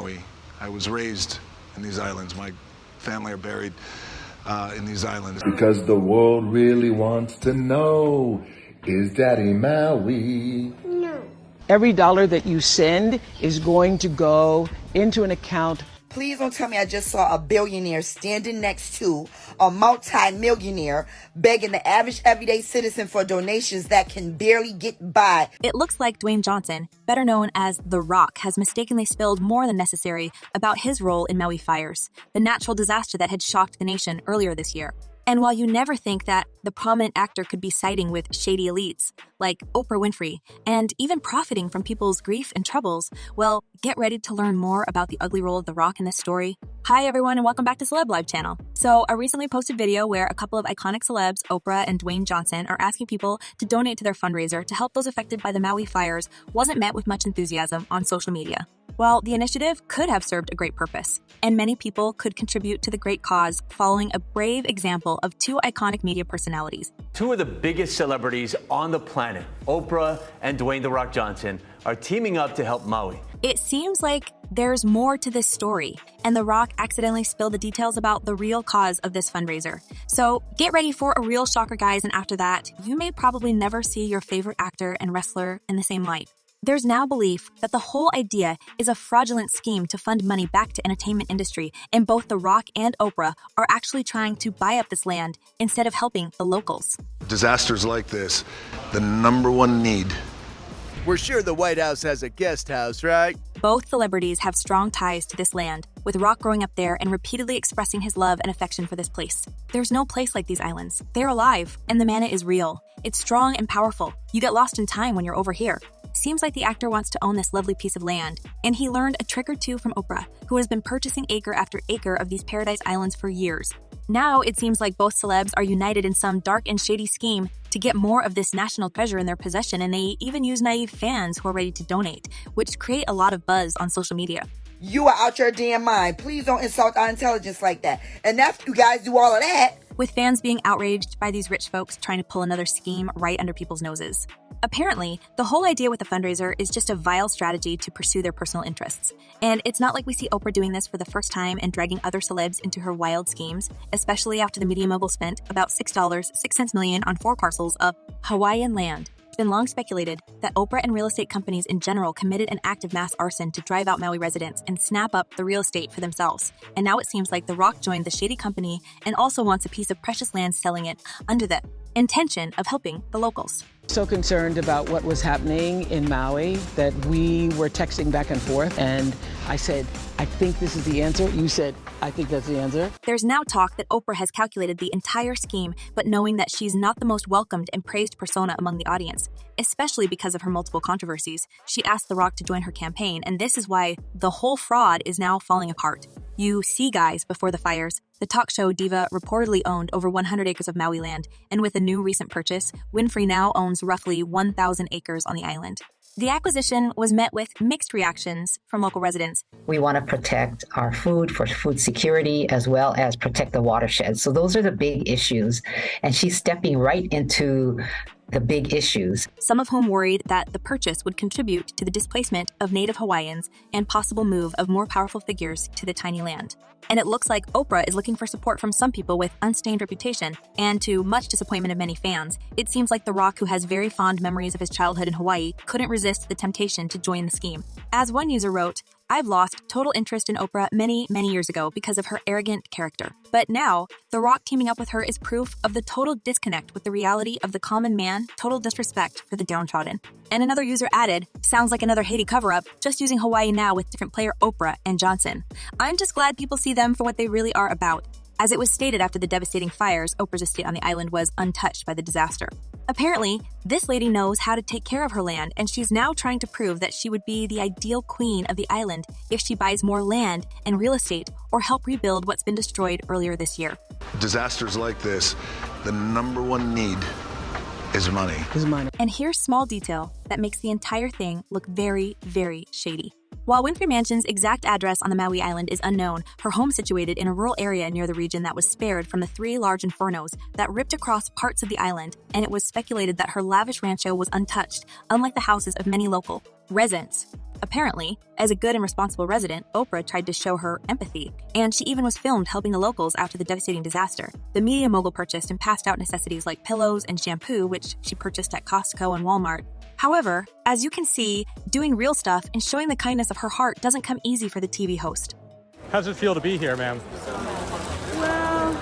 Maui. I was raised in these islands. My family are buried in these islands. Because the world really wants to know, is Daddy Maui? No. Every dollar that you send is going to go into an account. Please don't tell me I just saw a billionaire standing next to a multi-millionaire begging the average everyday citizen for donations that can barely get by. It looks like Dwayne Jonson, better known as The Rock, has mistakenly spilled more than necessary about his role in Maui fires, the natural disaster that had shocked the nation earlier this year. And while you never think that the prominent actor could be siding with shady elites like Oprah Winfrey and even profiting from people's grief and troubles, well, get ready to learn more about the ugly role of The Rock in this story. Hi everyone and welcome back to Celeb Live channel. So a recently posted video where a couple of iconic celebs, Oprah and Dwayne Jonson, are asking people to donate to their fundraiser to help those affected by the Maui fires wasn't met with much enthusiasm on social media. Well, the initiative could have served a great purpose, and many people could contribute to the great cause following a brave example of two iconic media personalities. Two of the biggest celebrities on the planet, Oprah and Dwayne "The Rock" Johnson, are teaming up to help Maui. It seems like there's more to this story, and The Rock accidentally spilled the details about the real cause of this fundraiser. So get ready for a real shocker, guys, and after that, you may probably never see your favorite actor and wrestler in the same light. There's now belief that the whole idea is a fraudulent scheme to fund money back to entertainment industry, and both The Rock and Oprah are actually trying to buy up this land instead of helping the locals. Disasters like this, the number one need. We're sure the White House has a guest house, right? Both celebrities have strong ties to this land, with Rock growing up there and repeatedly expressing his love and affection for this place. There's no place like these islands. They're alive, and the mana is real. It's strong and powerful. You get lost in time when you're over here. Seems like the actor wants to own this lovely piece of land, and he learned a trick or two from Oprah, who has been purchasing acre after acre of these paradise islands for years. Now it seems like both celebs are united in some dark and shady scheme to get more of this national treasure in their possession, and they even use naive fans who are ready to donate, which create a lot of buzz on social media. You are out your damn mind. Please don't insult our intelligence like that. And after you guys do all of that, with fans being outraged by these rich folks trying to pull another scheme right under people's noses. Apparently, the whole idea with the fundraiser is just a vile strategy to pursue their personal interests. And it's not like we see Oprah doing this for the first time and dragging other celebs into her wild schemes, especially after the media mogul spent about $6.06 million on 4 parcels of Hawaiian land. It's been long speculated that Oprah and real estate companies in general committed an act of mass arson to drive out Maui residents and snap up the real estate for themselves. And now it seems like The Rock joined the shady company and also wants a piece of precious land, selling it under the intention of helping the locals. So concerned about what was happening in Maui that we were texting back and forth, and I said, I think this is the answer. You said, I think that's the answer. There's now talk that Oprah has calculated the entire scheme, but knowing that she's not the most welcomed and praised persona among the audience, especially because of her multiple controversies, she asked The Rock to join her campaign, and this is why the whole fraud is now falling apart. You see, guys, before the fires, the talk show diva reportedly owned over 100 acres of Maui land, and with a new recent purchase, Winfrey now owns roughly 1,000 acres on the island. The acquisition was met with mixed reactions from local residents. We want to protect our food for food security as well as protect the watershed. So those are the big issues. And she's stepping right into the big issues. Some of whom worried that the purchase would contribute to the displacement of native Hawaiians and possible move of more powerful figures to the tiny land. And it looks like Oprah is looking for support from some people with unstained reputation, and to much disappointment of many fans, it seems like The Rock, who has very fond memories of his childhood in Hawaii, couldn't resist the temptation to join the scheme. As one user wrote, I've lost total interest in Oprah many years ago because of her arrogant character. But now, The Rock teaming up with her is proof of the total disconnect with the reality of the common man, total disrespect for the downtrodden. And another user added, sounds like another Haiti cover-up, just using Hawaii now with different player Oprah and Jonson. I'm just glad people see them for what they really are about. As it was stated after the devastating fires, Oprah's estate on the island was untouched by the disaster. Apparently, this lady knows how to take care of her land, and she's now trying to prove that she would be the ideal queen of the island if she buys more land and real estate or help rebuild what's been destroyed earlier this year. Disasters like this, the number one need is money. And here's small detail that makes the entire thing look very shady. While Winfrey Mansion's exact address on the Maui island is unknown, her home situated in a rural area near the region that was spared from the 3 large infernos that ripped across parts of the island, and it was speculated that her lavish rancho was untouched, unlike the houses of many local residents. Apparently, as a good and responsible resident, Oprah tried to show her empathy, and she even was filmed helping the locals after the devastating disaster. The media mogul purchased and passed out necessities like pillows and shampoo, which she purchased at Costco and Walmart. However, as you can see, doing real stuff and showing the kindness of her heart doesn't come easy for the TV host. How's it feel to be here, ma'am? Well,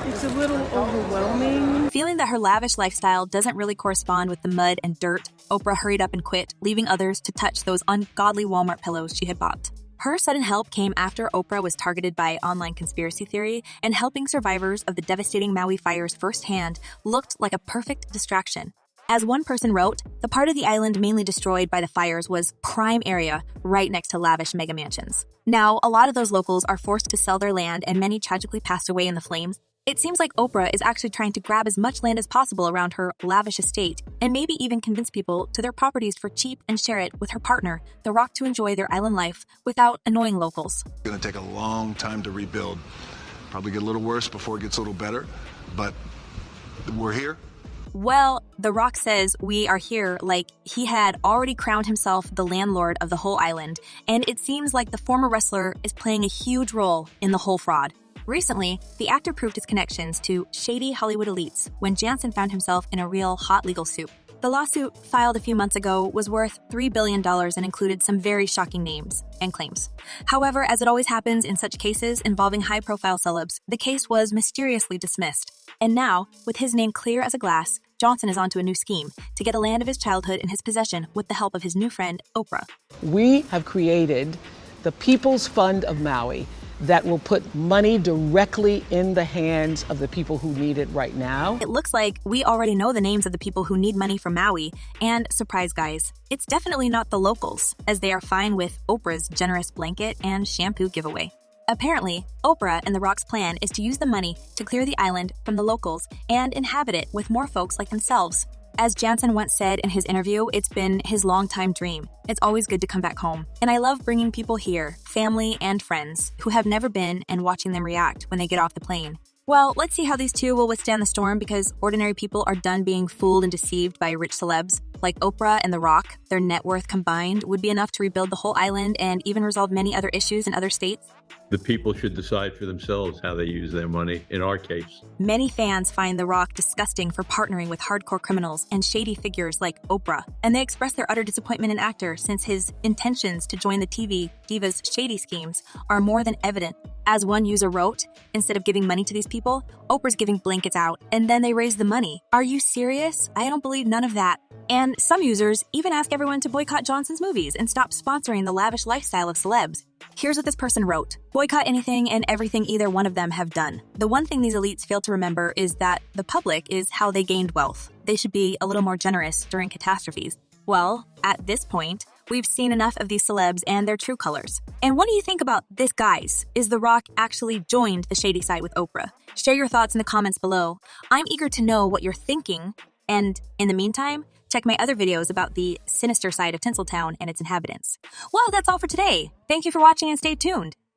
it's a little overwhelming. Feeling that her lavish lifestyle doesn't really correspond with the mud and dirt, Oprah hurried up and quit, leaving others to touch those ungodly Walmart pillows she had bought. Her sudden help came after Oprah was targeted by online conspiracy theory, and helping survivors of the devastating Maui fires firsthand looked like a perfect distraction. As one person wrote, the part of the island mainly destroyed by the fires was prime area right next to lavish mega mansions. Now, a lot of those locals are forced to sell their land, and many tragically passed away in the flames. It seems like Oprah is actually trying to grab as much land as possible around her lavish estate, and maybe even convince people to their properties for cheap and share it with her partner, The Rock, to enjoy their island life without annoying locals. It's going to take a long time to rebuild. Probably get a little worse before it gets a little better, but we're here. Well, The Rock says we are here like he had already crowned himself the landlord of the whole island, and it seems like the former wrestler is playing a huge role in the whole fraud. Recently, the actor proved his connections to shady Hollywood elites when Jonson found himself in a real hot legal suit. The lawsuit, filed a few months ago, was worth $3 billion and included some very shocking names and claims. However, as it always happens in such cases involving high-profile celebs, the case was mysteriously dismissed. And now, with his name clear as a glass, Jonson is onto a new scheme to get a land of his childhood in his possession with the help of his new friend, Oprah. We have created the People's Fund of Maui that will put money directly in the hands of the people who need it right now. It looks like we already know the names of the people who need money from Maui, and surprise guys, it's definitely not the locals, as they are fine with Oprah's generous blanket and shampoo giveaway. Apparently, Oprah and The Rock's plan is to use the money to clear the island from the locals and inhabit it with more folks like themselves. As Jonson once said in his interview, it's been his longtime dream. It's always good to come back home. And I love bringing people here, family and friends, who have never been, and watching them react when they get off the plane. Well, let's see how these two will withstand the storm, because ordinary people are done being fooled and deceived by rich celebs. Like Oprah and The Rock, their net worth combined would be enough to rebuild the whole island and even resolve many other issues in other states. The people should decide for themselves how they use their money, in our case. Many fans find The Rock disgusting for partnering with hardcore criminals and shady figures like Oprah, and they express their utter disappointment in actor, since his intentions to join the TV diva's shady schemes are more than evident. As one user wrote, instead of giving money to these people, Oprah's giving blankets out, and then they raise the money. Are you serious? I don't believe none of that. And some users even ask everyone to boycott Jonson's movies and stop sponsoring the lavish lifestyle of celebs. Here's what this person wrote. Boycott anything and everything either one of them have done. The one thing these elites fail to remember is that the public is how they gained wealth. They should be a little more generous during catastrophes. Well, at this point, we've seen enough of these celebs and their true colors. And what do you think about this, guys? Is The Rock actually joined the shady side with Oprah? Share your thoughts in the comments below. I'm eager to know what you're thinking. And in the meantime, check my other videos about the sinister side of Tinseltown and its inhabitants. Well, that's all for today. Thank you for watching and stay tuned.